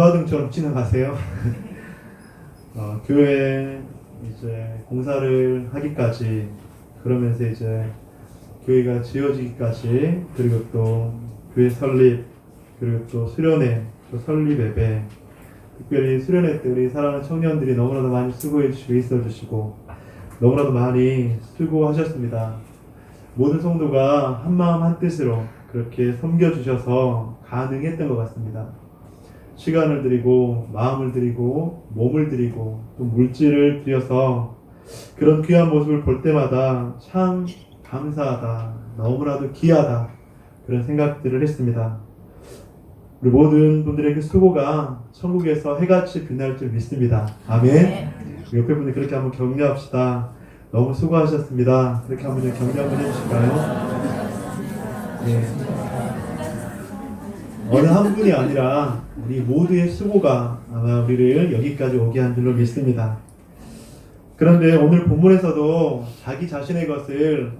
부하등처럼 지나가세요. 교회 이제 공사를 하기까지, 그러면서 이제 교회가 지어지기까지, 그리고 또 교회 설립, 그리고 또 수련회, 또 설립 예배, 특별히 수련회 때 우리 사랑하는 청년들이 너무나도 많이 수고해 주시고 있어 주시고 너무나도 많이 수고하셨습니다. 모든 성도가 한마음 한뜻으로 그렇게 섬겨주셔서 가능했던 것 같습니다. 시간을 드리고 마음을 드리고 몸을 드리고 또 물질을 들여서 그런 귀한 모습을 볼 때마다 참 감사하다, 너무나도 귀하다, 그런 생각들을 했습니다. 우리 모든 분들의 그 수고가 천국에서 해같이 빛날 줄 믿습니다. 아멘. 옆에 분들 그렇게 한번 격려합시다. 너무 수고하셨습니다. 그렇게 한번 격려 한번 해주실까요? 네. 어느 한 분이 아니라 우리 모두의 수고가 아마 우리를 여기까지 오게 한 줄로 믿습니다. 그런데 오늘 본문에서도 자기 자신의 것을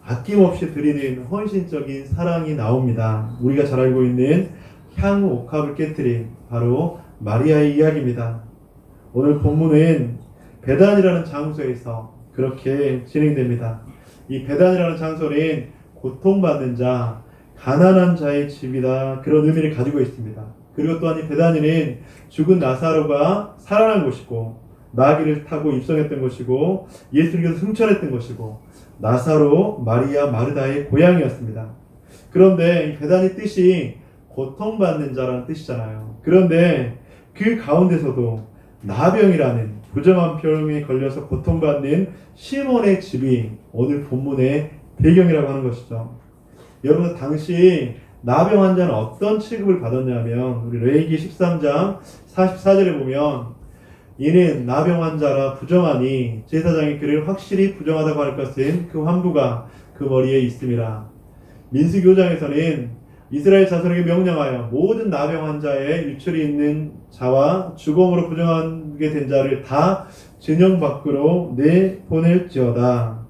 아낌없이 드리는 헌신적인 사랑이 나옵니다. 우리가 잘 알고 있는 향후 옥합을 깨트린 바로 마리아의 이야기입니다. 오늘 본문은 베단이라는 장소에서 그렇게 진행됩니다. 이 베단이라는 장소는 고통받는 자, 가난한 자의 집이다, 그런 의미를 가지고 있습니다. 그리고 또한 이 베다니는 죽은 나사로가 살아난 곳이고 나귀를 타고 입성했던 곳이고 예수님께서 승천했던 곳이고 나사로, 마리아, 마르다의 고향이었습니다. 그런데 이 베다니 뜻이 고통받는 자라는 뜻이잖아요. 그런데 그 가운데서도 나병이라는 부정한 병에 걸려서 고통받는 시몬의 집이 오늘 본문의 배경이라고 하는 것이죠. 여러분, 당시 나병 환자는 어떤 취급을 받았냐면 우리 레위기 13장 44절에 보면 이는 나병 환자라 부정하니 제사장이 그를 확실히 부정하다고 할 것은 그 환부가 그 머리에 있음이라. 민수기 5장에서는 이스라엘 자손에게 명령하여 모든 나병 환자의 유출이 있는 자와 주검으로 부정하게 된 자를 다 진영 밖으로 내보낼지어다.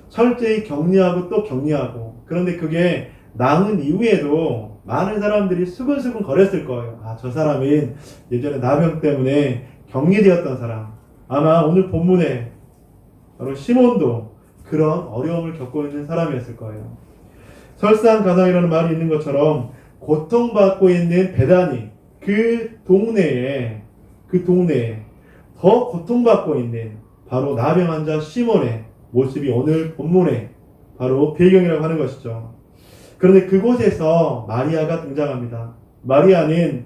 철저히 격리하고 또 격리하고, 그런데 그게 나은 이후에도 많은 사람들이 수근수근 거렸을 거예요. 저 사람은 예전에 나병 때문에 격리되었던 사람. 아마 오늘 본문에 바로 시몬도 그런 어려움을 겪고 있는 사람이었을 거예요. 설상가상이라는 말이 있는 것처럼 고통받고 있는 베다니, 그 동네에 더 고통받고 있는 바로 나병 환자 시몬의 모습이 오늘 본문에 바로 배경이라고 하는 것이죠. 그런데 그곳에서 마리아가 등장합니다. 마리아는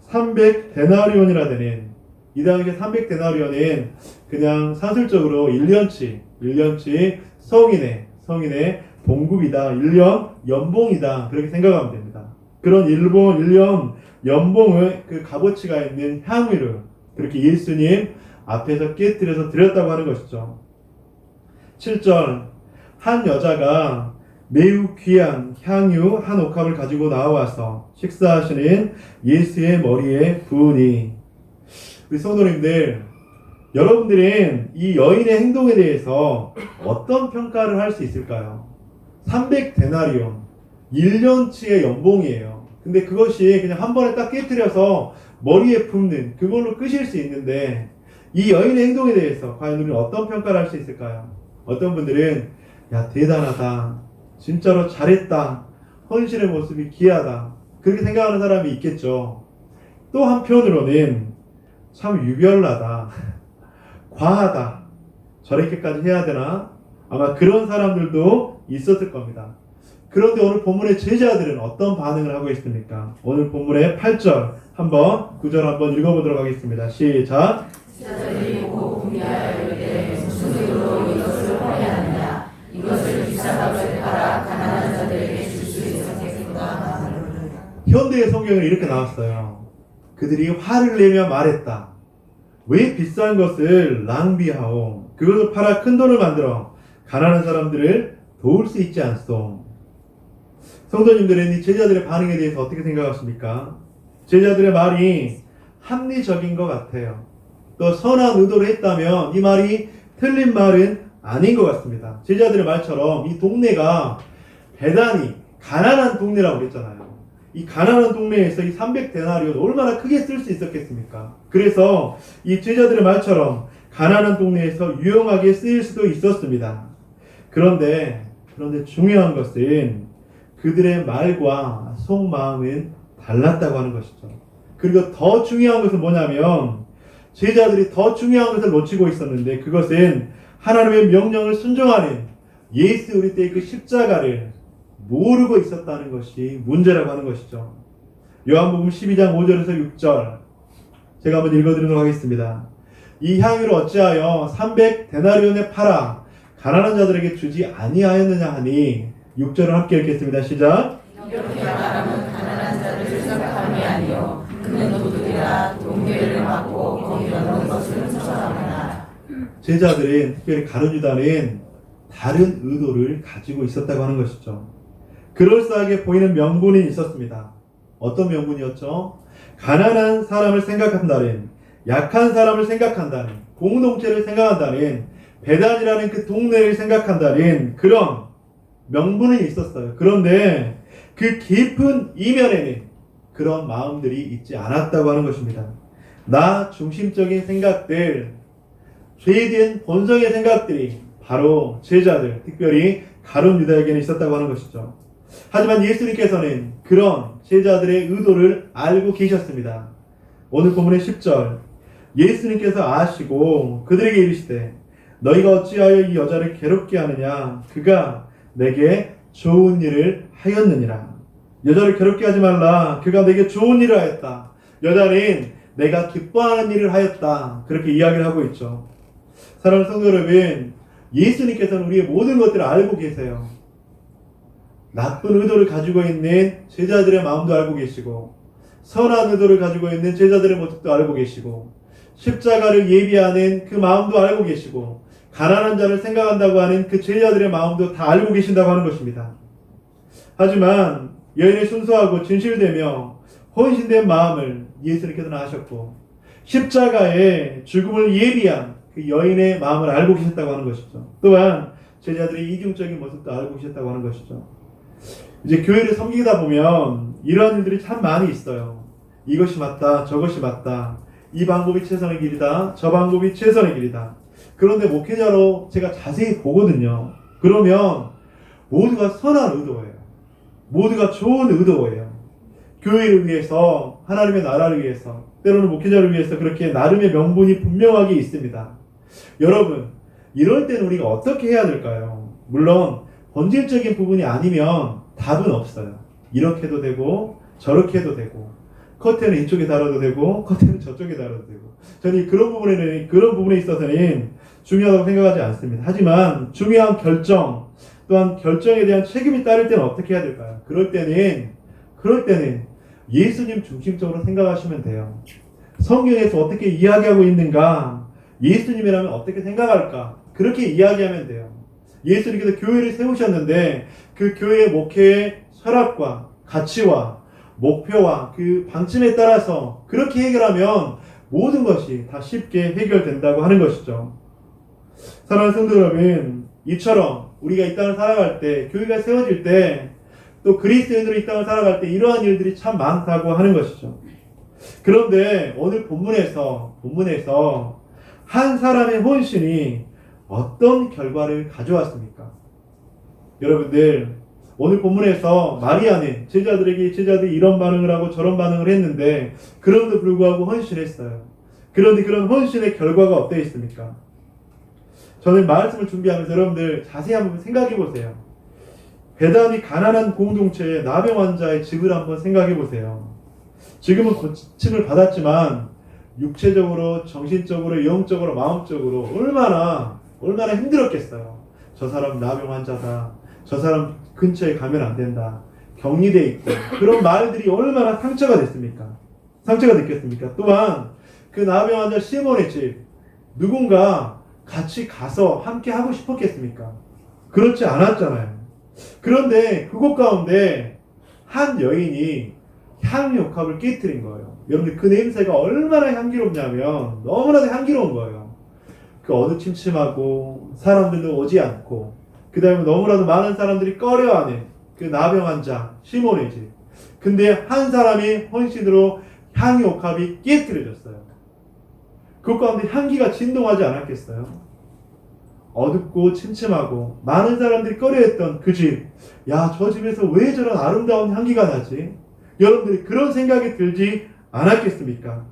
300데나리온이라 되는, 이 당시에 300데나리온은 그냥 사술적으로 1년치 성인의 봉급이다, 1년 연봉이다, 그렇게 생각하면 됩니다. 그런 1년 연봉의 그 값어치가 있는 향유를 그렇게 예수님 앞에서 깨뜨려서 드렸다고 하는 것이죠. 7절, 한 여자가 매우 귀한 향유 한 옥합을 가지고 나와서 식사하시는 예수의 머리에 부으니. 우리 성도님들, 여러분들은 이 여인의 행동에 대해서 어떤 평가를 할 수 있을까요? 300데나리온, 1년치의 연봉이에요. 근데 그것이 그냥 한 번에 딱 깨뜨려서 머리에 붓는 그걸로 끝일 수 있는데, 이 여인의 행동에 대해서 과연 우리는 어떤 평가를 할 수 있을까요? 어떤 분들은 대단하다, 진짜로 잘했다, 헌신의 모습이 귀하다, 그렇게 생각하는 사람이 있겠죠. 또 한편으로는 참 유별나다, 과하다, 저렇게까지 해야 되나, 아마 그런 사람들도 있었을 겁니다. 그런데 오늘 본문의 제자들은 어떤 반응을 하고 있습니까? 오늘 본문의 8절 9절 한번 읽어보도록 하겠습니다. 시작. 제자들이 보고 궁리하여 이르되 무슨 이유로 이것을 팔아야 이것을 비싼 값에 팔아 가난한 자들에게 줄 수 있었겠구나. 현대의 성경에 이렇게 나왔어요. 그들이 화를 내며 말했다. 왜 비싼 것을 낭비하오? 그것을 팔아 큰 돈을 만들어 가난한 사람들을 도울 수 있지 않소? 성도님들은 이 제자들의 반응에 대해서 어떻게 생각하십니까? 제자들의 말이 합리적인 것 같아요. 또 선한 의도로 했다면 이 말이 틀린 말은 아닌 것 같습니다. 제자들의 말처럼 이 동네가 베다니, 가난한 동네라고 그랬잖아요. 이 가난한 동네에서 이 300데나리온 얼마나 크게 쓸 수 있었겠습니까? 그래서 이 제자들의 말처럼 가난한 동네에서 유용하게 쓰일 수도 있었습니다. 그런데 중요한 것은 그들의 말과 속마음은 달랐다고 하는 것이죠. 그리고 더 중요한 것은 뭐냐면 제자들이 더 중요한 것을 놓치고 있었는데 그것은 하나님의 명령을 순종하는 예수 그리스도의 그 십자가를 모르고 있었다는 것이 문제라고 하는 것이죠. 요한복음 12장 5절에서 6절 제가 한번 읽어드리도록 하겠습니다. 이 향유를 어찌하여 300데나리온에 팔아 가난한 자들에게 주지 아니하였느냐 하니 6절을 함께 읽겠습니다. 시작. 이렇게 말하면 가난한 자들을 생각함이 아니요 그는 도둑이라 동계를 맞고 거기로 넣은 것을 훔쳐가느라. 제자들은 특별히 가룟 유다는 다른 의도를 가지고 있었다고 하는 것이죠. 그럴싸하게 보이는 명분이 있었습니다. 어떤 명분이었죠? 가난한 사람을 생각한다는, 약한 사람을 생각한다는, 공동체를 생각한다는, 베단이라는 그 동네를 생각한다는 그런 명분이 있었어요. 그런데 그 깊은 이면에는 그런 마음들이 있지 않았다고 하는 것입니다. 나 중심적인 생각들, 죄된 본성의 생각들이 바로 제자들, 특별히 가룟 유다에게는 있었다고 하는 것이죠. 하지만 예수님께서는 그런 제자들의 의도를 알고 계셨습니다. 오늘 본문의 10절 예수님께서 아시고 그들에게 이르시되 너희가 어찌하여 이 여자를 괴롭게 하느냐 그가 내게 좋은 일을 하였느니라. 여자를 괴롭게 하지 말라. 그가 내게 좋은 일을 하였다. 여자는 내가 기뻐하는 일을 하였다. 그렇게 이야기를 하고 있죠. 사랑하는 성도 여러분, 예수님께서는 우리의 모든 것들을 알고 계세요. 나쁜 의도를 가지고 있는 제자들의 마음도 알고 계시고 선한 의도를 가지고 있는 제자들의 모습도 알고 계시고 십자가를 예비하는 그 마음도 알고 계시고 가난한 자를 생각한다고 하는 그 제자들의 마음도 다 알고 계신다고 하는 것입니다. 하지만 여인의 순수하고 진실되며 헌신된 마음을 예수님께서는 아셨고 십자가의 죽음을 예비한 그 여인의 마음을 알고 계셨다고 하는 것이죠. 또한 제자들의 이중적인 모습도 알고 계셨다고 하는 것이죠. 이제 교회를 섬기다 보면 이러한 일들이 참 많이 있어요. 이것이 맞다, 저것이 맞다. 이 방법이 최선의 길이다, 저 방법이 최선의 길이다. 그런데 목회자로 제가 자세히 보거든요. 그러면 모두가 선한 의도예요. 모두가 좋은 의도예요. 교회를 위해서, 하나님의 나라를 위해서, 때로는 목회자를 위해서 그렇게 나름의 명분이 분명하게 있습니다. 여러분, 이럴 때는 우리가 어떻게 해야 될까요? 물론 본질적인 부분이 아니면 답은 없어요. 이렇게 해도 되고 저렇게 해도 되고 커튼은 이쪽에 달아도 되고 커튼은 저쪽에 달아도 되고 저는 그런 부분에 있어서는 중요하다고 생각하지 않습니다. 하지만 중요한 결정 또한 결정에 대한 책임이 따를 때는 어떻게 해야 될까요? 그럴 때는 예수님 중심적으로 생각하시면 돼요. 성경에서 어떻게 이야기하고 있는가, 예수님이라면 어떻게 생각할까, 그렇게 이야기하면 돼요. 예수님께서 교회를 세우셨는데 그 교회의 목회의 철학과 가치와 목표와 그 방침에 따라서 그렇게 해결하면 모든 것이 다 쉽게 해결된다고 하는 것이죠. 사랑하는 성도 여러분, 이처럼 우리가 이 땅을 살아갈 때, 교회가 세워질 때, 또 그리스도인으로 이 땅을 살아갈 때 이러한 일들이 참 많다고 하는 것이죠. 그런데 오늘 본문에서 한 사람의 헌신이 어떤 결과를 가져왔습니까? 여러분들, 오늘 본문에서 마리아는 제자들이 이런 반응을 하고 저런 반응을 했는데 그럼에도 불구하고 헌신했어요. 그런데 그런 헌신의 결과가 어떠해 있습니까? 저는 말씀을 준비하면서 여러분들 자세히 한번 생각해 보세요. 배단이 가난한 공동체의 나병 환자의 집을 한번 생각해 보세요. 지금은 고침을 받았지만 육체적으로, 정신적으로, 영적으로, 마음적으로 얼마나 힘들었겠어요. 저 사람 나병 환자다. 저 사람 근처에 가면 안 된다. 격리돼 있고 그런 말들이 얼마나 상처가 됐습니까? 상처가 됐겠습니까? 또한 그 나병 환자 시몬의 집 누군가 같이 가서 함께 하고 싶었겠습니까? 그렇지 않았잖아요. 그런데 그곳 가운데 한 여인이 향유옥합을 깨뜨린 거예요. 여러분들 그 냄새가 얼마나 향기롭냐면 너무나도 향기로운 거예요. 그 어두침침하고 사람들도 오지 않고 그 다음에 너무나도 많은 사람들이 꺼려하는 그 나병 환자 시몬의 집. 근데 한 사람이 헌신으로 향유 옥합이 깨뜨려졌어요. 그 가운데 향기가 진동하지 않았겠어요? 어둡고 침침하고 많은 사람들이 꺼려했던 그 집, 야, 저 집에서 왜 저런 아름다운 향기가 나지? 여러분들이 그런 생각이 들지 않았겠습니까?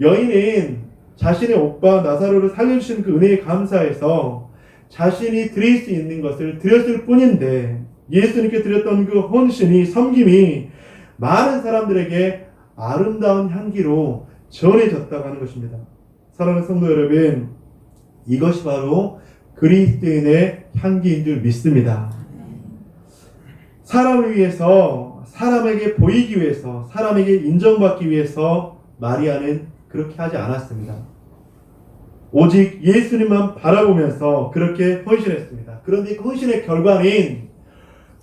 여인은 자신의 오빠 나사로를 살려주신 그 은혜에 감사해서 자신이 드릴 수 있는 것을 드렸을 뿐인데, 예수님께 드렸던 그 헌신이, 섬김이 많은 사람들에게 아름다운 향기로 전해졌다고 하는 것입니다. 사랑하는 성도 여러분, 이것이 바로 그리스도인의 향기인 줄 믿습니다. 사람을 위해서, 사람에게 보이기 위해서, 사람에게 인정받기 위해서 마리아는 그렇게 하지 않았습니다. 오직 예수님만 바라보면서 그렇게 헌신했습니다. 그런데 그 헌신의 결과는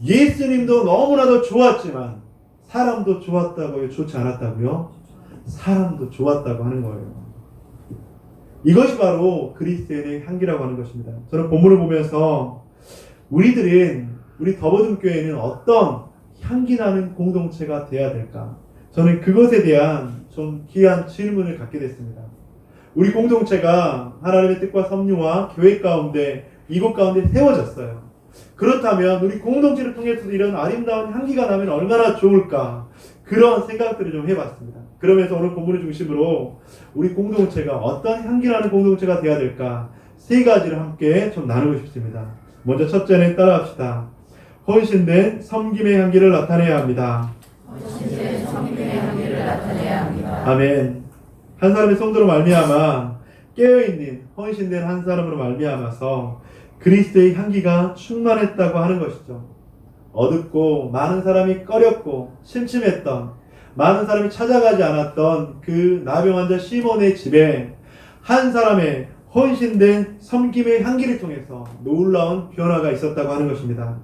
예수님도 너무나도 좋았지만 사람도 좋았다고요? 좋지 않았다고요? 사람도 좋았다고 하는 거예요. 이것이 바로 그리스도인의 향기라고 하는 것입니다. 저는 본문을 보면서 우리 더버든 교회는 어떤 향기 나는 공동체가 되어야 될까? 저는 그것에 대한 좀 귀한 질문을 갖게 됐습니다. 우리 공동체가 하나님의 뜻과 섭리와 계획 가운데, 이곳 가운데 세워졌어요. 그렇다면 우리 공동체를 통해서도 이런 아름다운 향기가 나면 얼마나 좋을까? 그런 생각들을 좀 해봤습니다. 그러면서 오늘 본문을 중심으로 우리 공동체가 어떤 향기 나는 공동체가 되어야 될까? 세 가지를 함께 좀 나누고 싶습니다. 먼저 첫째는 따라합시다. 헌신된 섬김의 향기를 나타내야 합니다. 헌신된 섬김의 향기를 나타내야 합니다. 아멘. 한 사람의 성도로 말미암아 깨어있는 헌신된 한 사람으로 말미암아서 그리스도의 향기가 충만했다고 하는 것이죠. 어둡고 많은 사람이 꺼렸고 심심했던, 많은 사람이 찾아가지 않았던 그 나병 환자 시몬의 집에 한 사람의 헌신된 섬김의 향기를 통해서 놀라운 변화가 있었다고 하는 것입니다.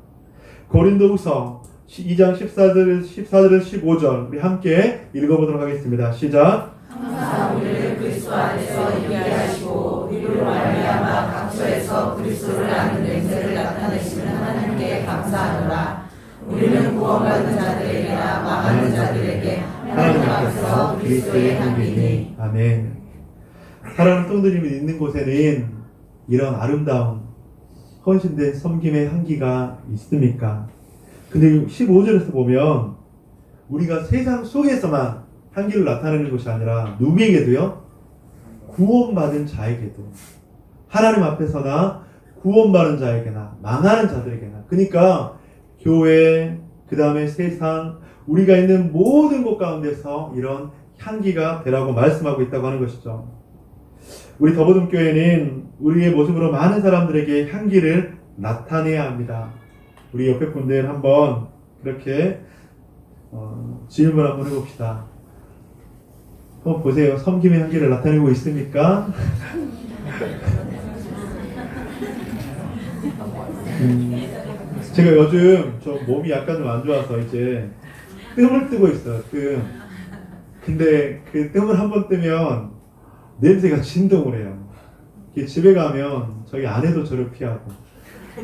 고린도후서 2장 14절에서 15절 우리 함께 읽어보도록 하겠습니다. 시작. 항상 우리를 그리스도 안에서 있게 하시고 우리로 말미암아 각처에서 그리스도를 아는 냄새를 나타내시는 하나님께 감사하노라. 우리는 구원받는 자들에게나 망하는 자들에게 하나님 앞에서 그리스도의 향기니. 아멘. 사랑하는 성도님이 있는 곳에는 이런 아름다운 헌신된 섬김의 향기가 있습니까? 근데 15절에서 보면 우리가 세상 속에서만 향기를 나타내는 것이 아니라 누구에게도요? 구원받은 자에게도, 하나님 앞에서나 구원받은 자에게나 망하는 자들에게나, 그러니까 교회, 그 다음에 세상, 우리가 있는 모든 곳 가운데서 이런 향기가 되라고 말씀하고 있다고 하는 것이죠. 우리 더버든 교회는 우리의 모습으로 많은 사람들에게 향기를 나타내야 합니다. 우리 옆에 분들 한번 그렇게 질문 한번 해봅시다. 한번 보세요. 섬김의 향기를 나타내고 있습니까? 제가 요즘 좀 몸이 약간 좀 안 좋아서 이제 뜸을 뜨고 있어요. 근데 그 뜸을 한번 뜨면 냄새가 진동을 해요. 집에 가면 저희 아내도 저를 피하고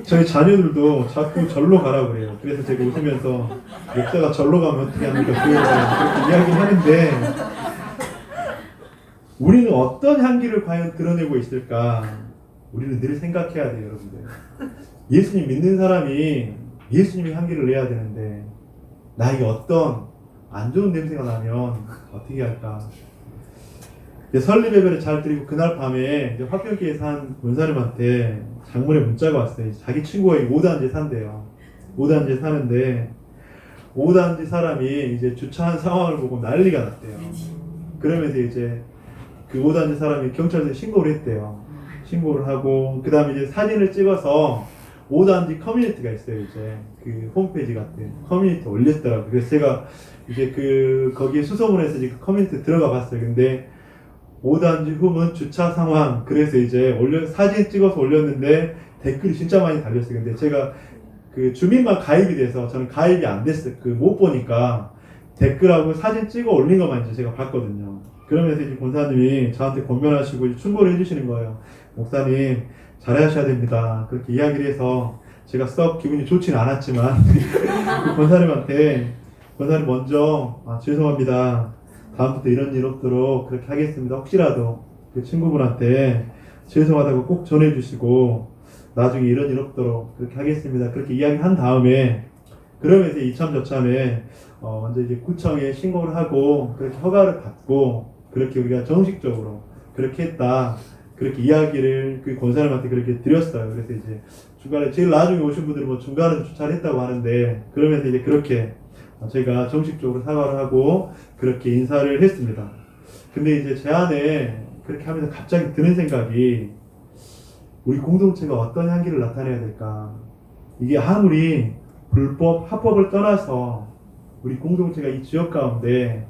저희 자녀들도 자꾸 절로 가라고 그래요. 그래서 제가 웃으면서 목사가 절로 가면 어떻게 합니까? 그렇게 이야기하는데 우리는 어떤 향기를 과연 드러내고 있을까? 우리는 늘 생각해야 돼요, 여러분들. 예수님 믿는 사람이 예수님의 향기를 내야 되는데 나에게 어떤 안 좋은 냄새가 나면 어떻게 할까? 설립 예배를 잘 드리고 그날 밤에 화평교회에 산 권사님한테 장문의 문자가 왔어요. 자기 친구가 5단지에 산대요. 5단지에 사는데 5단지 사람이 이제 주차한 상황을 보고 난리가 났대요. 그러면서 이제 그 5단지 사람이 경찰서에 신고를 했대요. 신고를 하고 그 다음에 이제 사진을 찍어서 5단지 커뮤니티가 있어요. 이제 그 홈페이지 같은 커뮤니티 올렸더라고요. 그래서 제가 이제 거기에 수소문해서 이제 그 커뮤니티 들어가 봤어요. 근데 5단지 후문 주차 상황, 그래서 이제 사진 찍어서 올렸는데 댓글이 진짜 많이 달렸어요. 근데 제가 그 주민만 가입이 돼서 저는 가입이 안 됐어요. 못 보니까 댓글하고 사진 찍어 올린 것만 이제 제가 봤거든요. 그러면서 이제 권사님이 저한테 권면하시고 충고를 해주시는 거예요. 목사님, 잘하셔야 됩니다. 그렇게 이야기를 해서 제가 썩 기분이 좋지는 않았지만 그 권사님한테 권사님 먼저 죄송합니다. 다음부터 이런 일 없도록 그렇게 하겠습니다. 혹시라도 그 친구분한테 죄송하다고 꼭 전해주시고 나중에 이런 일 없도록 그렇게 하겠습니다. 그렇게 이야기한 다음에 그러면서 이참 저참에 먼저 이제 구청에 신고를 하고 그렇게 허가를 받고 그렇게 우리가 정식적으로 그렇게 했다. 그렇게 이야기를 그 권사님한테 그렇게 드렸어요. 그래서 이제 중간에 제일 나중에 오신 분들은 뭐 중간에서 주차를 했다고 하는데 그러면서 이제 그렇게 제가 정식적으로 사과를 하고 그렇게 인사를 했습니다. 근데 이제 제 안에 그렇게 하면서 갑자기 드는 생각이 우리 공동체가 어떤 향기를 나타내야 될까? 이게 아무리 불법, 합법을 떠나서 우리 공동체가 이 지역 가운데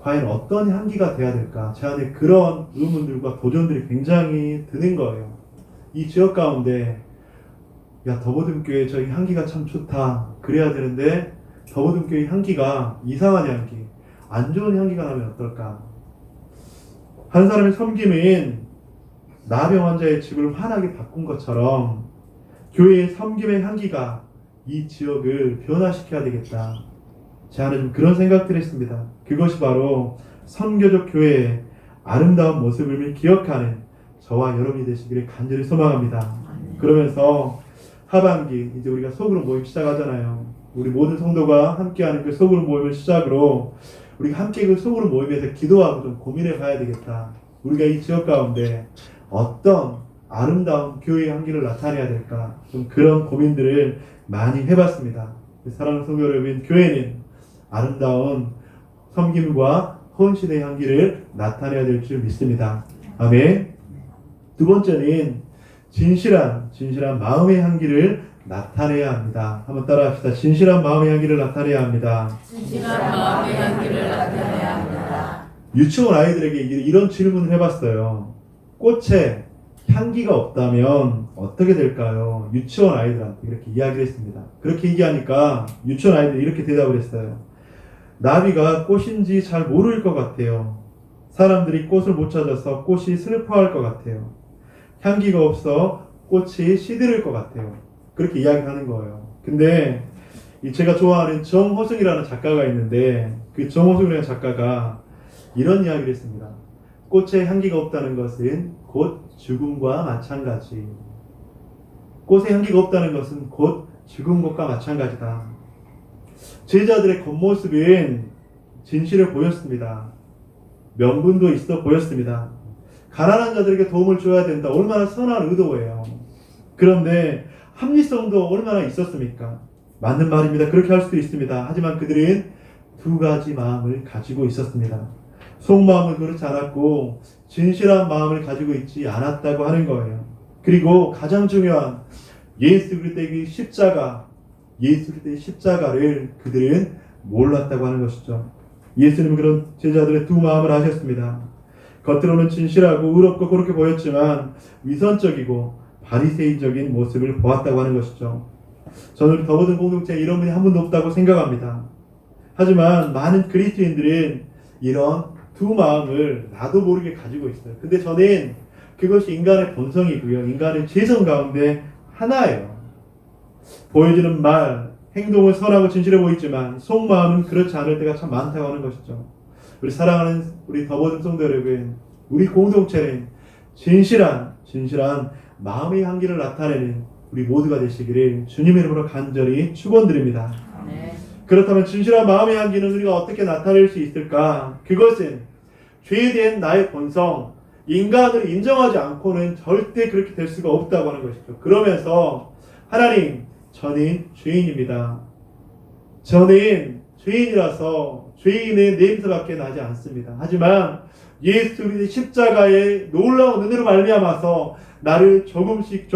과연 어떤 향기가 돼야 될까? 제 안에 그런 의문들과 도전들이 굉장히 드는 거예요. 이 지역 가운데 야, 더보듬교회 저희 향기가 참 좋다. 그래야 되는데 더보듬교회 향기가 이상한 향기, 안 좋은 향기가 나면 어떨까? 한 사람의 섬김인 나병 환자의 집을 환하게 바꾼 것처럼 교회의 섬김의 향기가 이 지역을 변화시켜야 되겠다. 제 안에 좀 그런 생각들을 했습니다. 그것이 바로 선교적 교회의 아름다운 모습을 기억하는 저와 여러분이 되시기를 간절히 소망합니다. 그러면서 하반기 이제 우리가 소그룹 모임 시작하잖아요. 우리 모든 성도가 함께하는 그 소그룹 모임을 시작으로 우리가 함께 그 소그룹 모임에서 기도하고 좀 고민해 봐야 되겠다. 우리가 이 지역 가운데 어떤 아름다운 교회의 향기를 나타내야 될까? 좀 그런 고민들을 많이 해봤습니다. 사랑하는 성도 여러분, 교회는 아름다운 섬김과 헌신의 향기를 나타내야 될 줄 믿습니다. 아멘. 두 번째는 진실한 마음의 향기를 나타내야 합니다. 한번 따라합시다. 진실한 마음의 향기를 나타내야 합니다. 진실한 마음의 향기를 나타내야 합니다. 유치원 아이들에게 이런 질문을 해봤어요. 꽃에 향기가 없다면 어떻게 될까요? 유치원 아이들한테 이렇게 이야기를 했습니다. 그렇게 얘기하니까 유치원 아이들이 이렇게 대답을 했어요. 나비가 꽃인지 잘 모를 것 같아요. 사람들이 꽃을 못 찾아서 꽃이 슬퍼할 것 같아요. 향기가 없어 꽃이 시들을 것 같아요. 그렇게 이야기하는 거예요. 근데 제가 좋아하는 정호승이라는 작가가 있는데 그 정호승이라는 작가가 이런 이야기를 했습니다. 꽃에 향기가 없다는 것은 곧 죽음과 마찬가지. 꽃에 향기가 없다는 것은 곧 죽은 것과 마찬가지다. 제자들의 겉모습은 진실을 보였습니다. 명분도 있어 보였습니다. 가난한 자들에게 도움을 줘야 된다. 얼마나 선한 의도예요. 그런데 합리성도 얼마나 있었습니까? 맞는 말입니다. 그렇게 할 수도 있습니다. 하지만 그들은 두 가지 마음을 가지고 있었습니다. 속마음은 그렇지 않았고 진실한 마음을 가지고 있지 않았다고 하는 거예요. 그리고 가장 중요한 예수 그리스도의 십자가를 그들은 몰랐다고 하는 것이죠. 예수님은 그런 제자들의 두 마음을 아셨습니다. 겉으로는 진실하고 의롭고 그렇게 보였지만 위선적이고 바리새인적인 모습을 보았다고 하는 것이죠. 저는 더보든 공동체에 이런 분이 한 분도 없다고 생각합니다. 하지만 많은 그리스도인들은 이런 두 마음을 나도 모르게 가지고 있어요. 근데 저는 그것이 인간의 본성이고요. 인간의 죄성 가운데 하나예요. 보여지는 말, 행동은 선하고 진실해 보이지만 속마음은 그렇지 않을 때가 참 많다고 하는 것이죠. 우리 사랑하는 우리 더보든 성도 여러분, 우리 공동체는 진실한 마음의 향기를 나타내는 우리 모두가 되시기를 주님의 이름으로 간절히 축원드립니다. 네. 그렇다면 진실한 마음의 향기는 우리가 어떻게 나타낼 수 있을까? 그것은 죄에 대한 나의 본성, 인간을 인정하지 않고는 절대 그렇게 될 수가 없다고 하는 것이죠. 그러면서 하나님, 저는 죄인입니다. 저는 죄인이라서 죄인의 냄새밖에 나지 않습니다. 하지만 예수 그리스도의 십자가의 놀라운 은혜로 말미암아서 나를 조금씩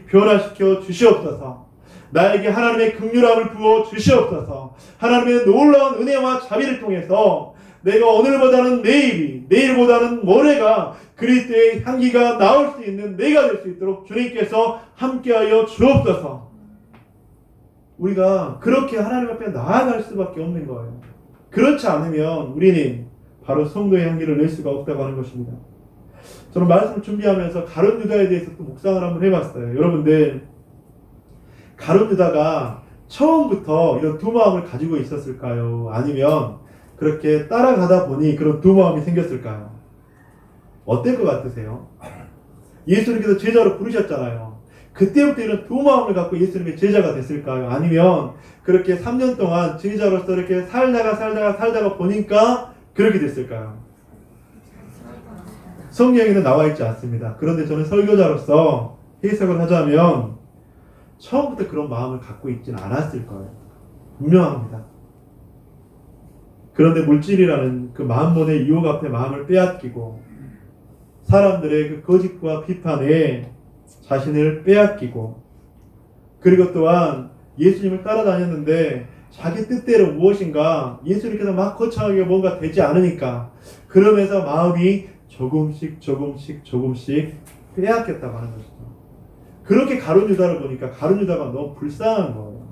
변화시켜 주시옵소서. 나에게 하나님의 긍휼함을 부어 주시옵소서. 하나님의 놀라운 은혜와 자비를 통해서 내가 오늘보다는 내일보다는 모레가 그리스도의 향기가 나올 수 있는 내가 될 수 있도록 주님께서 함께하여 주옵소서. 우리가 그렇게 하나님 앞에 나아갈 수밖에 없는 거예요. 그렇지 않으면 우리는 바로 성도의 향기를 낼 수가 없다고 하는 것입니다. 저는 말씀을 준비하면서 가룟 유다에 대해서 또 묵상을 한번 해봤어요. 여러분들, 가룟 유다가 처음부터 이런 두 마음을 가지고 있었을까요? 아니면 그렇게 따라가다 보니 그런 두 마음이 생겼을까요? 어떨 것 같으세요? 예수님께서 제자로 부르셨잖아요. 그때부터 이런 두 마음을 갖고 예수님의 제자가 됐을까요? 아니면 그렇게 3년 동안 제자로서 이렇게 살다가 보니까 그렇게 됐을까요? 성경에는 나와 있지 않습니다. 그런데 저는 설교자로서 해석을 하자면 처음부터 그런 마음을 갖고 있지는 않았을 거예요. 분명합니다. 그런데 물질이라는 그 만몬의 유혹 앞에 마음을 빼앗기고 사람들의 그 거짓과 비판에 자신을 빼앗기고 그리고 또한 예수님을 따라다녔는데 자기 뜻대로 무엇인가 예수님께서 막 거창하게 뭔가 되지 않으니까 그러면서 마음이 조금씩 빼앗겼다고 하는 것이죠. 그렇게 가룟 유다를 보니까 가룟 유다가 너무 불쌍한 거예요.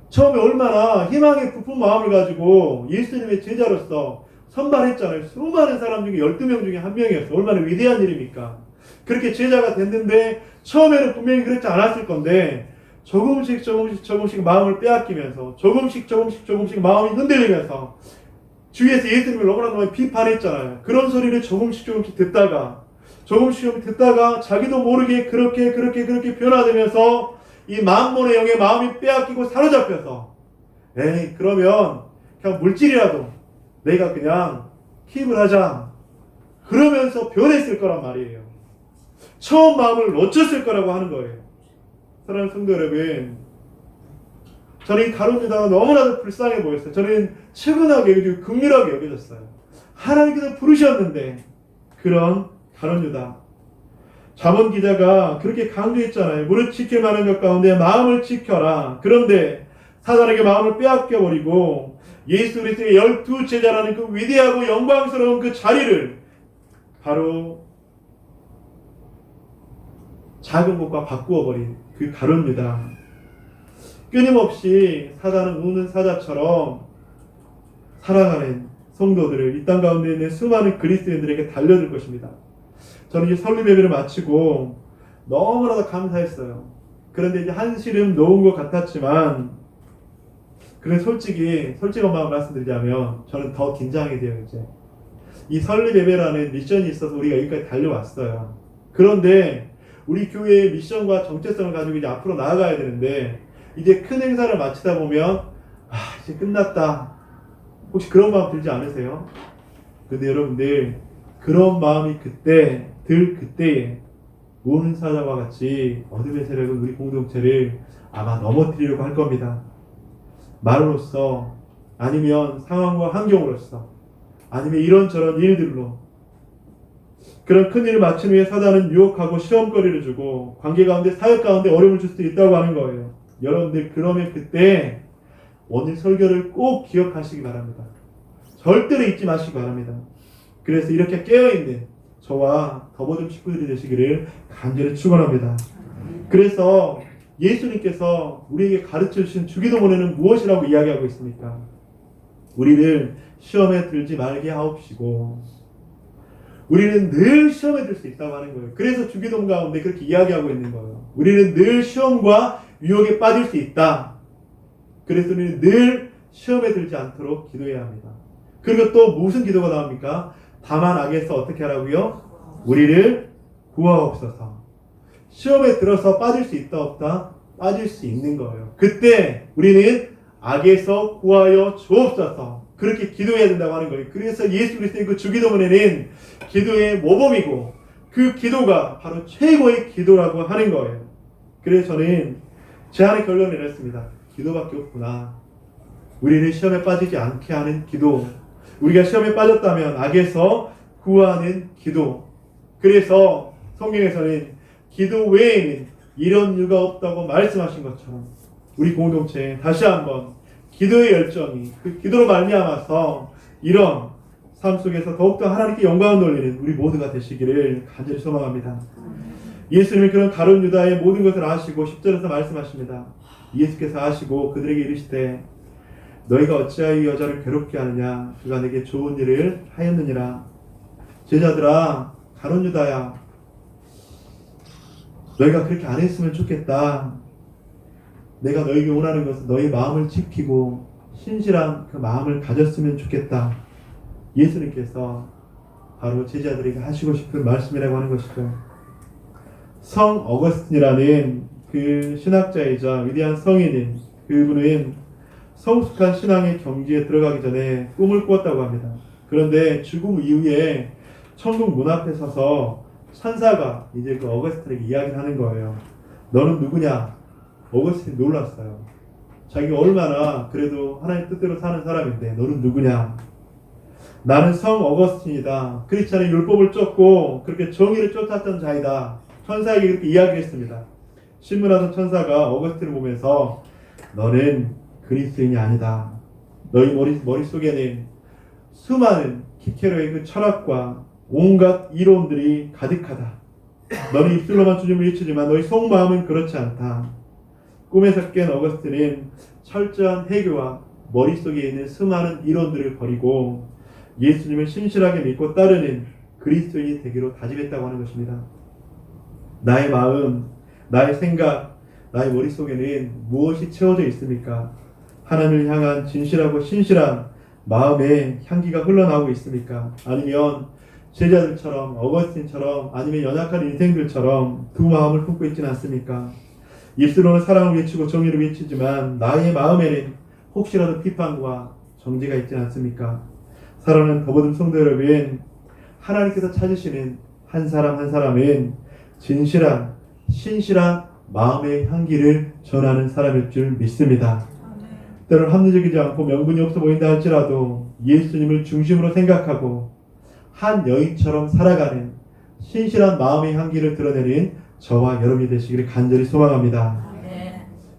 처음에 얼마나 희망의 부푼 마음을 가지고 예수님의 제자로서 선발했잖아요. 수많은 사람 중에 12명 중에 한 명이었어요. 얼마나 위대한 일입니까? 그렇게 제자가 됐는데 처음에는 분명히 그렇지 않았을 건데 조금씩 마음을 빼앗기면서 조금씩 마음이 흔들리면서 주위에서 예수님을 너무나 비판했잖아요. 그런 소리를 조금씩 듣다가 자기도 모르게 그렇게 변화되면서 이 만몬의 영의 마음이 빼앗기고 사로잡혀서 에이 그러면 그냥 물질이라도 내가 그냥 킵을 하자 그러면서 변했을 거란 말이에요. 처음 마음을 놓쳤을 거라고 하는 거예요. 사랑하는 성도 여러분, 저는 이 가룟 유다가 너무나도 불쌍해 보였어요. 저는 측은하게 그리고 긍휼하게 여겨졌어요. 하나님께서 부르셨는데 그런 가룟 유다. 잠언 기자가 그렇게 강조했잖아요. 무릇 지킬 만한 것 가운데 마음을 지켜라. 그런데 사단에게 마음을 빼앗겨버리고 예수 그리스도의 12 제자라는 그 위대하고 영광스러운 그 자리를 바로 작은 것과 바꾸어버린 그 가룟 유다. 끊임없이 사단은 우는 사자처럼 살아가는 성도들을 이 땅 가운데 있는 수많은 그리스도인들에게 달려들 것입니다. 저는 이제 설립 예배를 마치고 너무나도 감사했어요. 그런데 이제 한시름 놓은 것 같았지만 그래 솔직한 마음 말씀드리자면 저는 더 긴장이 돼요. 이제 이 설립 예배라는 미션이 있어서 우리가 여기까지 달려왔어요. 그런데 우리 교회의 미션과 정체성을 가지고 이제 앞으로 나아가야 되는데 이제 큰 행사를 마치다 보면 이제 끝났다. 혹시 그런 마음 들지 않으세요? 근데 여러분들 그런 마음이 그때에 우는 사자와 같이 어둠의 세력은 우리 공동체를 아마 넘어뜨리려고 할 겁니다. 말로써 아니면 상황과 환경으로서 아니면 이런저런 일들로 그런 큰 일을 마친 후에 사단은 유혹하고 시험거리를 주고 관계 가운데 사역 가운데 어려움을 줄 수도 있다고 하는 거예요. 여러분들 그러면 그때 오늘 설교를 꼭 기억하시기 바랍니다. 절대로 잊지 마시기 바랍니다. 그래서 이렇게 깨어있는 저와 더 모든 식구들이 되시기를 간절히 축원합니다. 그래서 예수님께서 우리에게 가르쳐 주신 주기도문에는 무엇이라고 이야기하고 있습니까? 우리를 시험에 들지 말게 하옵시고 우리는 늘 시험에 들 수 있다고 하는 거예요. 그래서 주기도문 가운데 그렇게 이야기하고 있는 거예요. 우리는 늘 시험과 유혹에 빠질 수 있다. 그래서 우리는 늘 시험에 들지 않도록 기도해야 합니다. 그리고 또 무슨 기도가 나옵니까? 다만 악에서 어떻게 하라고요? 우리를 구하옵소서. 시험에 들어서 빠질 수 있다 없다? 빠질 수 있는 거예요. 그때 우리는 악에서 구하여 주옵소서. 그렇게 기도해야 된다고 하는 거예요. 그래서 예수 그리스도의 그 주기도문에는 기도의 모범이고 그 기도가 바로 최고의 기도라고 하는 거예요. 그래서 저는 제 안에 결론을 내렸습니다. 기도밖에 없구나. 우리를 시험에 빠지지 않게 하는 기도. 우리가 시험에 빠졌다면 악에서 구하는 기도. 그래서 성경에서는 기도 외에는 이런 이유가 없다고 말씀하신 것처럼 우리 공동체에 다시 한번 기도의 열정이 그 기도로 말미암아서 이런 삶 속에서 더욱더 하나님께 영광을 돌리는 우리 모두가 되시기를 간절히 소망합니다. 예수님은 그런 가룟 유다의 모든 것을 아시고 10절에서 말씀하십니다. 예수께서 아시고 그들에게 이르시되 너희가 어찌하여 이 여자를 괴롭게 하느냐 그가 내게 좋은 일을 하였느니라. 제자들아 가룟 유다야 너희가 그렇게 안 했으면 좋겠다. 내가 너에게 원하는 것은 너의 마음을 지키고 신실한 그 마음을 가졌으면 좋겠다. 예수님께서 바로 제자들에게 하시고 싶은 말씀이라고 하는 것이죠. 성 어거스틴이라는 그 신학자이자 위대한 성인인 그분은 성숙한 신앙의 경지에 들어가기 전에 꿈을 꾸었다고 합니다. 그런데 죽음 이후에 천국 문 앞에 서서 천사가 이제 그 어거스틴에게 이야기를 하는 거예요. 너는 누구냐? 어거스틴이 놀랐어요. 자기가 얼마나 그래도 하나님 뜻대로 사는 사람인데 너는 누구냐? 나는 성 어거스틴이다. 크리스찬의 율법을 쫓고 그렇게 정의를 쫓았던 자이다. 천사에게 그렇게 이야기했습니다. 신문하던 천사가 어거스틴을 보면서 너는 그리스도인이 아니다. 너희 머릿속에는 수많은 키케로의 그 철학과 온갖 이론들이 가득하다. 너는 입술로만 주님을 외치지만 너희 속마음은 그렇지 않다. 꿈에서 깬 어거스틴은 철저한 해교와 머릿속에 있는 수많은 이론들을 버리고 예수님을 신실하게 믿고 따르는 그리스도인이 되기로 다짐했다고 하는 것입니다. 나의 마음, 나의 생각, 나의 머릿속에는 무엇이 채워져 있습니까? 하나님을 향한 진실하고 신실한 마음의 향기가 흘러나오고 있습니까? 아니면 제자들처럼 어거스틴처럼 아니면 연약한 인생들처럼 두 마음을 품고 있지는 않습니까? 입술로는 사랑을 외치고 정의를 외치지만 나의 마음에는 혹시라도 비판과 정죄가 있지 않습니까? 사랑하는 더보듬 성도 여러분, 하나님께서 찾으시는 한 사람 한 사람은 진실한 신실한 마음의 향기를 전하는 사람일 줄 믿습니다. 때로는 합리적이지 않고 명분이 없어 보인다 할지라도 예수님을 중심으로 생각하고 한 여인처럼 살아가는 신실한 마음의 향기를 드러내는 저와 여러분이 되시기를 간절히 소망합니다.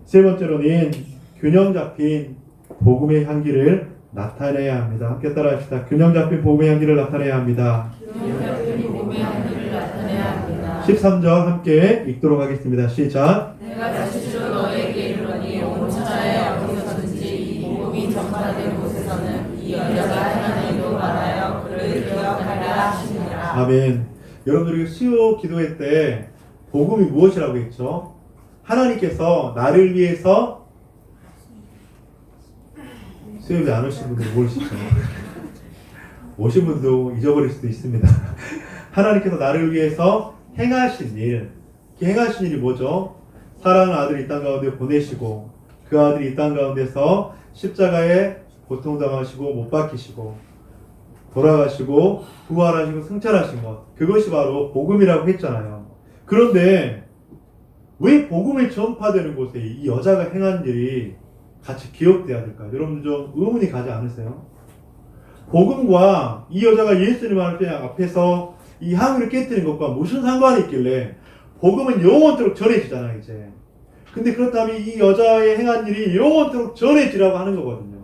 세 번째로는 균형 잡힌 복음의 향기를 나타내야 합니다. 함께 따라합시다. 균형 잡힌 복음의 향기를 나타내야 합니다. 13절 함께 읽도록 하겠습니다. 시작. 내가 다시로 너에게 이르노니 온 천하에 어디서든지 이 복음이 전파된 곳에서는 이 여자가 행한 일도 말하여 그를 기억하라 하시니라. 아멘. 여러분들이 수요 기도회 때 복음이 무엇이라고 했죠? 하나님께서 나를 위해서 수요일에 안 오신 분들 모르시죠? 오신 분도 잊어버릴 수도 있습니다. 하나님께서 나를 위해서 행하신 일, 그 행하신 일이 뭐죠? 사랑하는 아들을 이 땅 가운데 보내시고 그 아들이 이 땅 가운데서 십자가에 고통당하시고 못 박히시고 돌아가시고 부활하시고 승천하신 것, 그것이 바로 복음이라고 했잖아요. 그런데 왜 복음이 전파되는 곳에 이 여자가 행한 일이 같이 기억돼야 될까요? 여러분들 좀 의문이 가지 않으세요? 복음과 이 여자가 예수님 앞에서 이 향유를 깨뜨린 것과 무슨 상관이 있길래 복음은 영원토록 전해지잖아요, 이제. 근데 그렇다면 이 여자의 행한 일이 영원토록 전해지라고 하는 거거든요.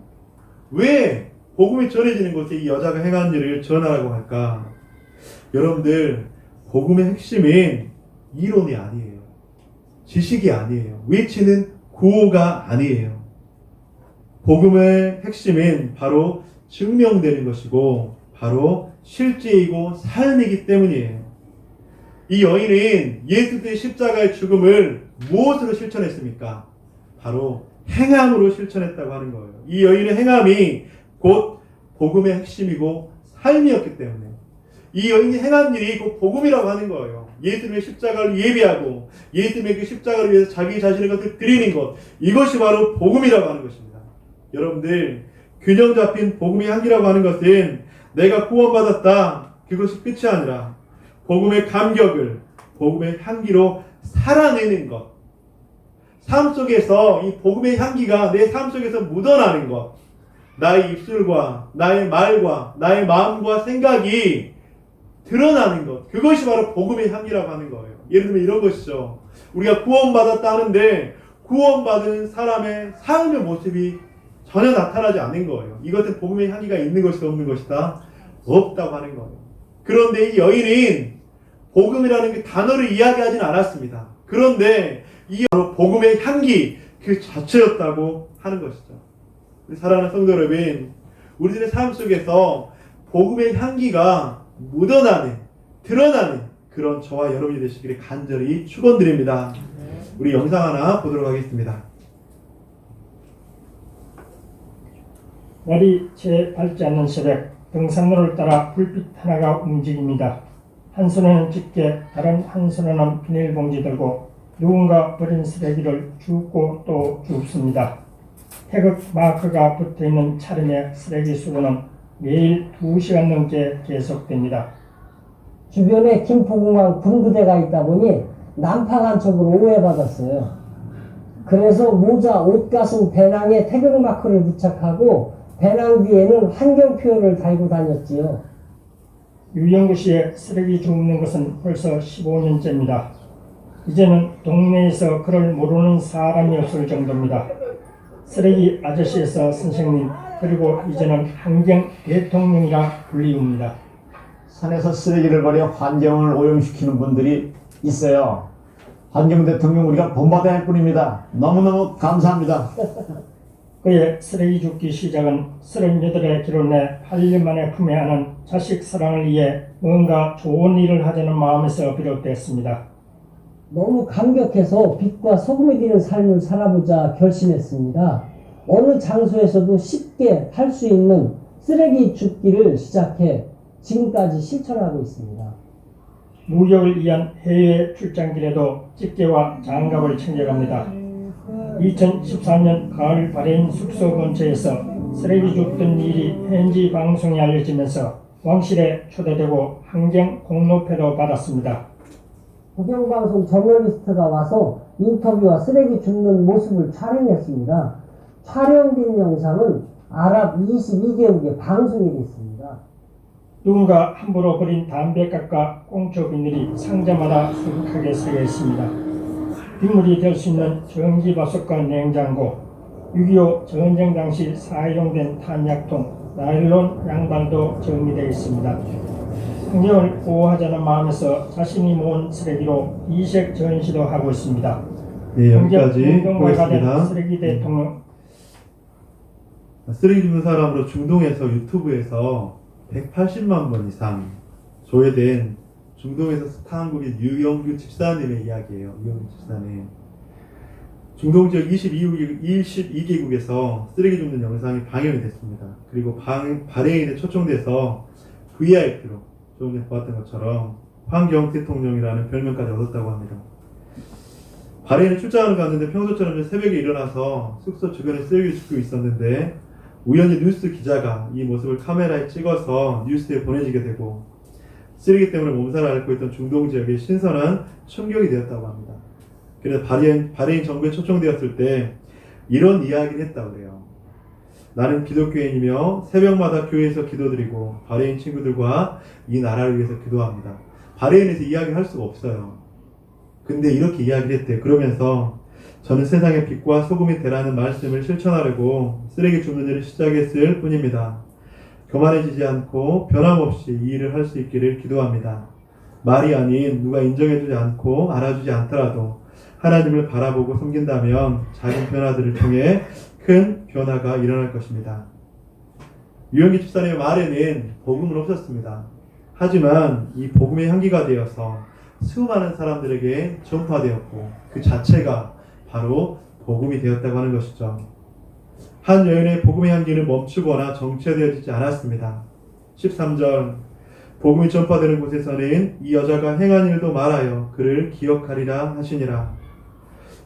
왜 복음이 전해지는 곳에 이 여자가 행한 일을 전하라고 할까? 여러분들, 복음의 핵심은 이론이 아니에요. 지식이 아니에요. 외치는 구호가 아니에요. 복음의 핵심은 바로 증명되는 것이고 바로 실제이고 삶이기 때문이에요. 이 여인은 예수의 십자가의 죽음을 무엇으로 실천했습니까? 바로 행함으로 실천했다고 하는 거예요. 이 여인의 행함이 곧 복음의 핵심이고 삶이었기 때문에 이 여인이 행한 일이 곧 복음이라고 하는 거예요. 예수님의 십자가를 예비하고 예수님의 그 십자가를 위해서 자기 자신의 것을 드리는 것, 이것이 바로 복음이라고 하는 것입니다. 여러분들, 균형 잡힌 복음의 향기라고 하는 것은 내가 구원받았다, 그것이 끝이 아니라 복음의 감격을 복음의 향기로 살아내는 것, 삶 속에서 이 복음의 향기가 내 삶 속에서 묻어나는 것, 나의 입술과 나의 말과 나의 마음과 생각이 드러나는 것, 그것이 바로 복음의 향기라고 하는 거예요. 예를 들면 이런 것이죠. 우리가 구원받았다 하는데 구원받은 사람의 삶의 모습이 전혀 나타나지 않는 거예요. 이것은 복음의 향기가 있는 것이다 없는 것이다? 없다고 하는 거예요. 그런데 이 여인은 복음이라는 그 단어를 이야기하진 않았습니다. 그런데 이 바로 복음의 향기 그 자체였다고 하는 것이죠. 사랑하는 성도 여러분, 우리들의 삶 속에서 복음의 향기가 묻어나는, 드러나는 그런 저와 여러분이 되시기를 간절히 축원드립니다. 우리 영상 하나 보도록 하겠습니다. 날이 채 밝지 않는 새벽, 등산로를 따라 불빛 하나가 움직입니다. 한 손에는 집게, 다른 한 손에는 비닐봉지 들고 누군가 버린 쓰레기를 줍고 또 줍습니다. 태극 마크가 붙어있는 차림의 쓰레기 수거는 매일 2시간 넘게 계속됩니다. 주변에 김포공항 군부대가 있다 보니 난파간첩으로 오해받았어요. 그래서 모자, 옷가슴, 배낭에 태극마크를 부착하고 배낭 뒤에는 환경 표현을 달고 다녔지요. 유영구 씨의 쓰레기 줍는 것은 벌써 15년째입니다. 이제는 동네에서 그를 모르는 사람이 없을 정도입니다. 쓰레기 아저씨에서 선생님, 그리고 이제는 환경 대통령이라 불리웁니다. 산에서 쓰레기를 버려 환경을 오염시키는 분들이 있어요. 환경 대통령 우리가 본받아야 할 뿐입니다. 너무너무 감사합니다. 그의 쓰레기 줍기 시작은 38의 길을 내 8년 만에 품에 안은 자식 사랑을 위해 뭔가 좋은 일을 하자는 마음에서 비롯됐습니다. 너무 감격해서 빛과 소금이 되는 삶을 살아보자 결심했습니다. 어느 장소에서도 쉽게 할 수 있는 쓰레기 줍기를 시작해 지금까지 실천하고 있습니다. 무역을 위한 해외 출장길에도 집게와 장갑을 챙겨갑니다. 2014년 가을 발해인 숙소 근처에서 쓰레기 줍던 일이 현지 방송에 알려지면서 왕실에 초대되고 환경 공로패도 받았습니다. 국영방송 저널리스트가 와서 인터뷰와 쓰레기 줍는 모습을 촬영했습니다. 촬영된 영상은 아랍 22개국에 방송이 됐습니다. 누군가 함부로 버린 담배값과 꽁초 비닐이 상자마다 수북하게 새겨 있습니다. 빗물이 될 수 있는 전기밥솥과 냉장고, 6.25 전쟁 당시 사용된 탄약통, 나일론 양발도 정리되어 있습니다. 환경을 보호하자는 마음에서 자신이 모은 쓰레기로 이색 전시도 하고 있습니다. 네, 여기까지 운동가가 된 보겠습니다. 쓰레기 대통령. 쓰레기 줍는 사람으로 중동에서 유튜브에서 180만 번 이상 조회된 중동에서 스타 한국인 유영규 집사님의 이야기예요. 유영규 집사님. 중동 지역 22개국에서 쓰레기 줍는 영상이 방영이 됐습니다. 그리고 바레인에 초청돼서 VIP로 조금 전에 보았던 것처럼 환경 대통령이라는 별명까지 얻었다고 합니다. 바레인에 출장을 갔는데 평소처럼 새벽에 일어나서 숙소 주변에 쓰레기를 줍고 있었는데 우연히 뉴스 기자가 이 모습을 카메라에 찍어서 뉴스에 보내지게 되고 쓰레기 때문에 몸살을 앓고 있던 중동 지역에 신선한 충격이 되었다고 합니다. 그래서 바레인 정부에 초청되었을 때 이런 이야기를 했다고 그래요. 나는 기독교인이며 새벽마다 교회에서 기도드리고 바레인 친구들과 이 나라를 위해서 기도합니다. 바레인에서 이야기할 수가 없어요. 근데 이렇게 이야기를 했대요. 그러면서 저는 세상의 빛과 소금이 되라는 말씀을 실천하려고 쓰레기 줍는 일을 시작했을 뿐입니다. 교만해지지 않고 변함없이 이 일을 할 수 있기를 기도합니다. 말이 아닌 누가 인정해주지 않고 알아주지 않더라도 하나님을 바라보고 섬긴다면 작은 변화들을 통해 큰 변화가 일어날 것입니다. 유영기 집사님의 말에는 복음은 없었습니다. 하지만 이 복음의 향기가 되어서 수많은 사람들에게 전파되었고 그 자체가 바로 복음이 되었다고 하는 것이죠. 한 여인의 복음의 향기는 멈추거나 정체되어지지 않았습니다. 13절 복음이 전파되는 곳에서는 이 여자가 행한 일도 말하여 그를 기억하리라 하시니라.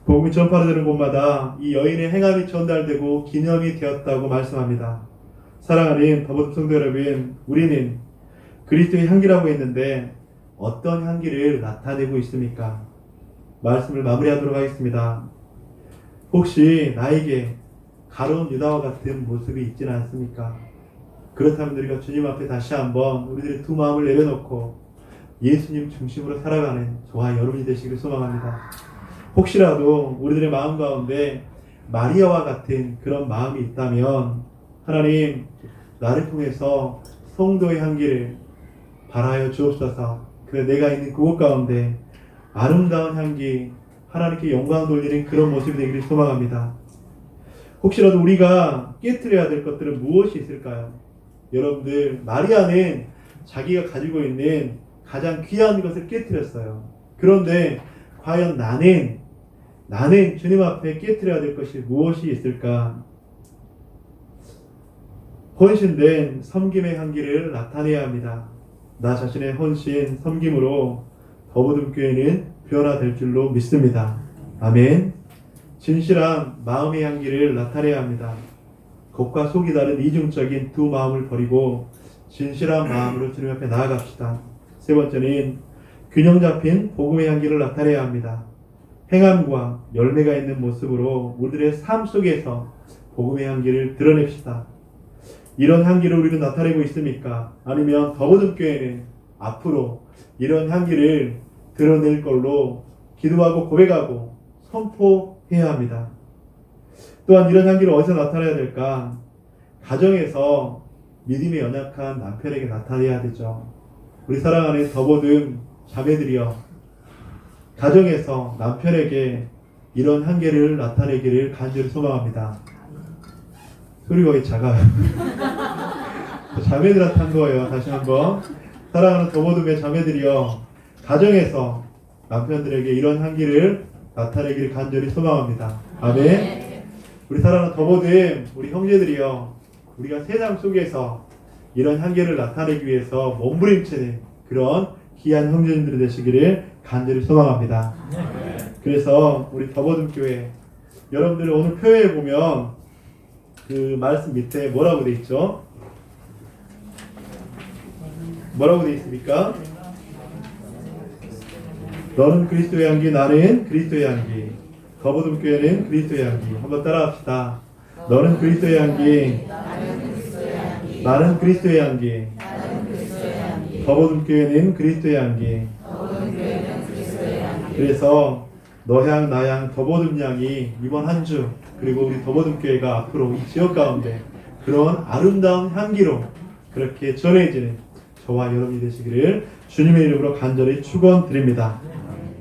복음이 전파되는 곳마다 이 여인의 행함이 전달되고 기념이 되었다고 말씀합니다. 사랑하는 더보듭 성도 여러분, 우리는 그리스도의 향기라고 했는데 어떤 향기를 나타내고 있습니까? 말씀을 마무리하도록 하겠습니다. 혹시 나에게 가룟 유다와 같은 모습이 있지는 않습니까? 그렇다면 우리가 주님 앞에 다시 한번 우리들의 두 마음을 내려놓고 예수님 중심으로 살아가는 저와 여러분이 되시기를 소망합니다. 혹시라도 우리들의 마음 가운데 마리아와 같은 그런 마음이 있다면 하나님 나를 통해서 성도의 향기를 발하여 주옵소서. 그래 내가 있는 그곳 가운데 아름다운 향기 하나님께 영광 돌리는 그런 모습이 되기를 소망합니다. 혹시라도 우리가 깨트려야 될 것들은 무엇이 있을까요? 여러분들 마리아는 자기가 가지고 있는 가장 귀한 것을 깨트렸어요. 그런데 과연 나는 주님 앞에 깨트려야 될 것이 무엇이 있을까? 헌신된 섬김의 향기를 나타내야 합니다. 나 자신의 헌신, 섬김으로 더보듬교회는 변화될 줄로 믿습니다. 아멘. 진실한 마음의 향기를 나타내야 합니다. 겉과 속이 다른 이중적인 두 마음을 버리고 진실한 마음으로 주님 앞에 나아갑시다. 세 번째는 균형 잡힌 복음의 향기를 나타내야 합니다. 행함과 열매가 있는 모습으로 우리들의 삶 속에서 복음의 향기를 드러냅시다. 이런 향기를 우리는 나타내고 있습니까? 아니면 더보듬교회는 앞으로 이런 향기를 드러낼 걸로 기도하고 고백하고 선포해야 합니다. 또한 이런 향기를 어디서 나타내야 될까? 가정에서 믿음이 연약한 남편에게 나타내야 되죠. 우리 사랑하는 더보듬 자매들이여, 가정에서 남편에게 이런 향기를 나타내기를 간절히 소망합니다. 소리가 왜 작아요? 자매들한테 한 거예요. 다시 한번. 사랑하는 더보듬의 자매들이여, 가정에서 남편들에게 이런 향기를 나타내기를 간절히 소망합니다. 아멘. 우리 사랑하는 더보듬 우리 형제들이여, 우리가 세상 속에서 이런 향기를 나타내기 위해서 몸부림치는 그런 귀한 형제님들이 되시기를 간절히 소망합니다. 그래서 우리 더보듬교회 여러분들 오늘 표에 보면 그 말씀 밑에 뭐라고 돼 있죠? 뭐라고 돼 있습니까? 너는 그리스도의 향기, 나는 그리스도의 향기. 더보듬교회는 그리스도의 향기. 한번 따라합시다. 너는 그리스도의 향기, 나는 그리스도의 향기. 더보듬교회는 그리스도의 향기. 그래서 너향 나향 더보듬 향이 이번 한 주, 그리고 우리 더보듬교회가 앞으로 이 지역 가운데 그런 아름다운 향기로 그렇게 전해지는 저와 여러분이 되시기를 주님의 이름으로 간절히 축원드립니다.